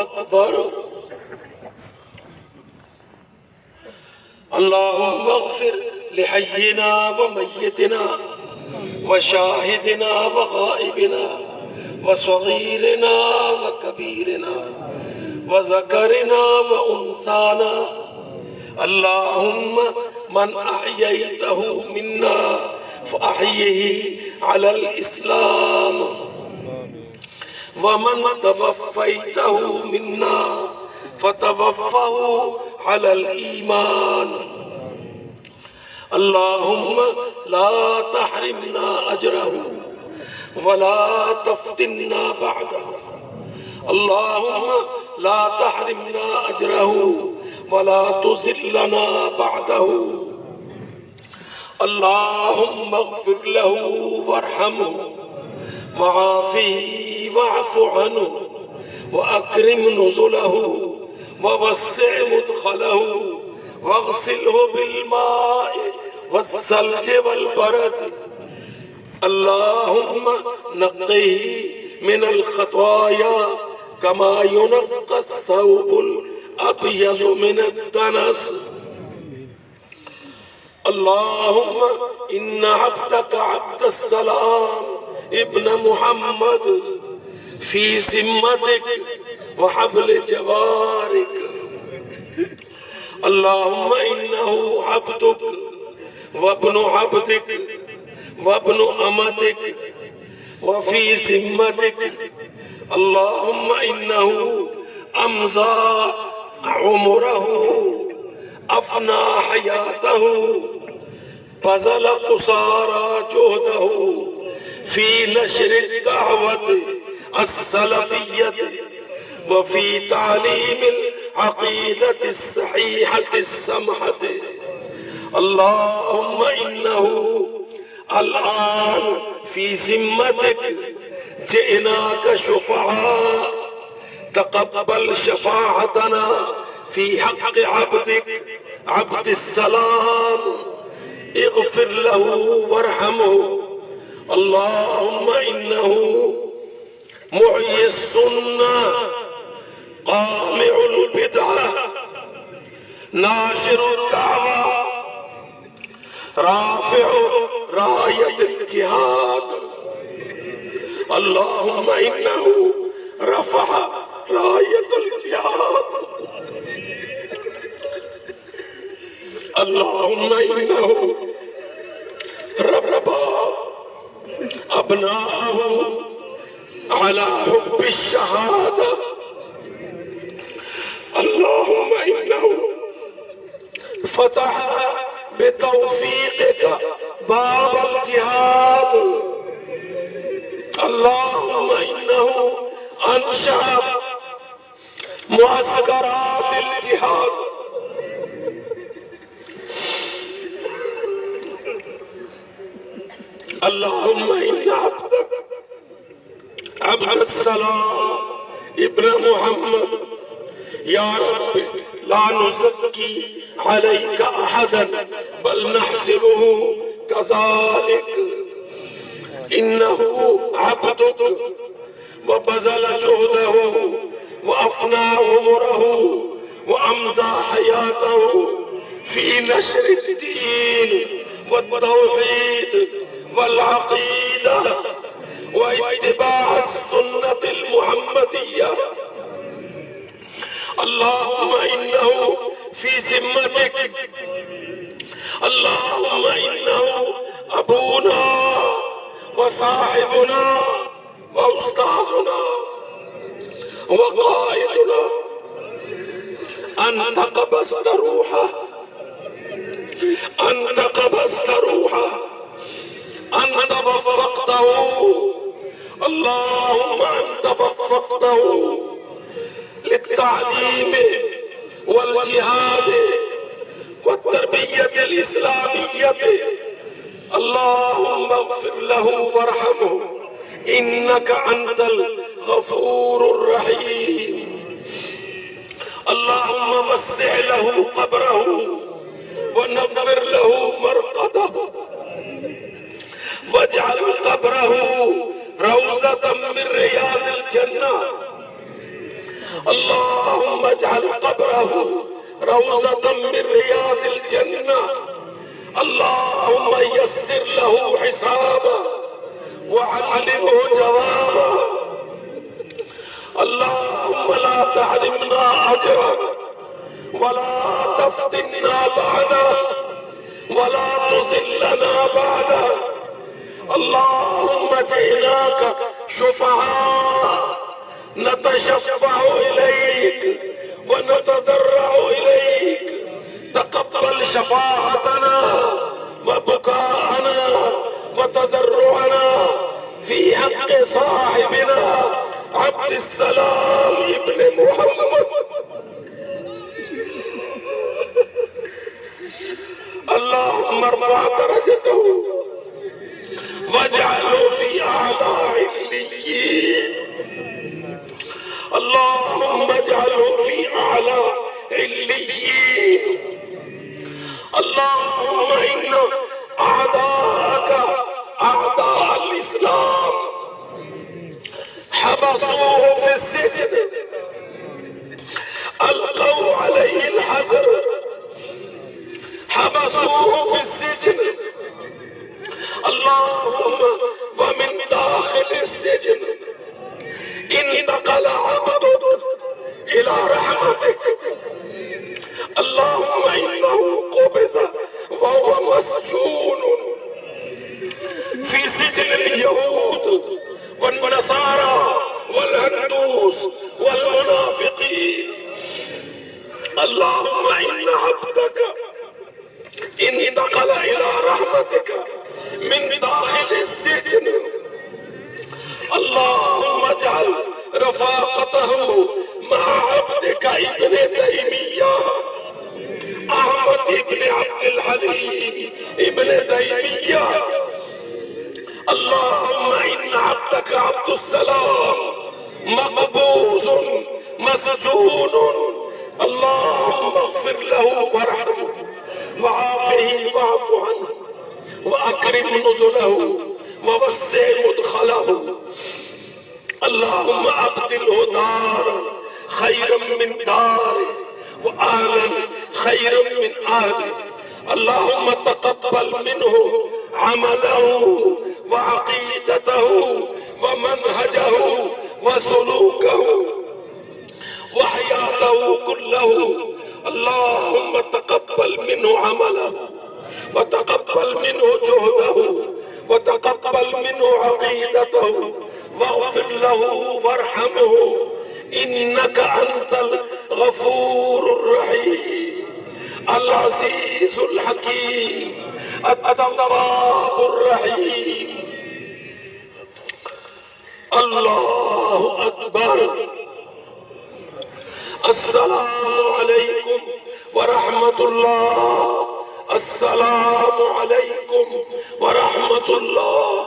اکبر۔ اللہم اغفر لحینا ومیتنا وشاہدنا وغائبنا وصغیرنا وکبیرنا وذکرنا وانثانا، اللہم من احییتہ منا فاحیہ علی الاسلام ومن توفیتہ منا فتوفہ علی الایمان، اللہم لا تحرمنا اجرہ ولا تفتنا بعدہ، اللہم لا تحرمنا اجرہ ولا تذلنا بعدہ، اللہم اغفر لہ وارحمہ وعافہ واعف عنہ واکرم نزلہ ووسع مدخلہ واغسلہ بالماء والثلج والبرد، اللہم نقہ من الخطایا کما ینقى الثوب الابیض من الدنس، اللہم ان عبدک عبد السلام ابن محمد فی ذمتک وحبل جوارک، اللہم انہ عبدک وابن عبدک وابن امتک وفی ذمتک، اللہم انہ امضى عمرہ افنا حیاتہ بذل قصارى جہدہ فی نشر الدعوة السلفیة وفی تعلیم العقیدة الصحیحة السمحة، اللہم انہ الآن فی ذمتک جئناک شفعاء تقبل شفاعتنا فی حق عبدک عبد السلام اغفر له وارحمه، اللہم انہ محیی السنہ قامع البدعہ ناشر الدعوہ رافع رایت الجہاد، اللہم انہ رفع رایت الجہاد، اللہم انہ ربا ابناءہ علی حب الشہادہ، اللہم انہ فتح بتوفیقک باب الجہاد، اللہم انہ انشأ معسکرات الجہاد، اللہم ان عبدک عبد السلام ابن محمد یا رب لا نزکی علیک احدا بل نحسبہ کذالک، انہ عبدک وبذل جہدہ وافنا عمرہ وامضى حیاتہ فی نشر الدین والتوحید والعقیدہ واتباع السنة المحمدیہ، اللہم انہ فی ذمتک، اللہم انہ ابونا وصاحبنا واستاذنا وقائدنا، انت قبضت روحہ انت قبضت روحہ انت وفقتہ، اللہم انت وفقتہ للتعلیم والجہاد والتربیت الاسلامیت، اللہم اغفر لہ وارحمہ انک انت الغفور الرحیم، اللہم وسع لہ قبرہ ونور لہ مرقدہ واجعل قبرہ روضة من ریاض الجنہ، اللهم اجعل قبره روضة من رياض الجنة. اللهم يسر له حسابه وعلمه جوابه. اللهم لا تحرمنا أجره ولا تفتنا بعده ولا تذلنا بعده. اللهم جئناك شفعاء نتشفع إليك ونتضرع إليك. تقبل شفاعتنا وبكاءنا وتضرعنا في حق صاحبنا عبد السلام ابن محمد. اللهم ارفع درجته واجعله في أعلى عليين. اللهم اجعله في أعلى عليين. اللهم إن أعداءك أعداء الإسلام حبسوه في السجن، ألقوا عليه الحجر، حبسوه في السجن. اللهم ومن داخل السجن انتقل عبدك إلى رحمتك. اللهم إنه قبض وهو مسجون في سجن اليهود والنصارى والهندوس والمنافقين. اللهم إن عبدك انتقل إلى رحمتك من داخل السجن. اللهم اجعل رفاقته مع عبدك ابن تيمية أحمد ابن عبد الحليم ابن تيمية. اللهم إن عبدك عبد السلام مقبوض مسجون. اللهم اغفر له وارحمه وعافه واعف عنه وأكرم نزله ووسع مدخله. اللهم أبدله دارا خيرا من داره وأهلا خيرا من أهله. اللهم تقبل منه عمله وعقيدته ومنهجه وسلوكه وحياته كله. اللهم تقبل منه عمله وتقبل منه جهده وتقبل منه عقيدته واغفر له وارحمه إنك أنت الغفور الرحيم العزيز الحكيم التواب الرحيم. الله أكبر. السلام عليكم ورحمة الله. السلام عليكم ورحمة الله.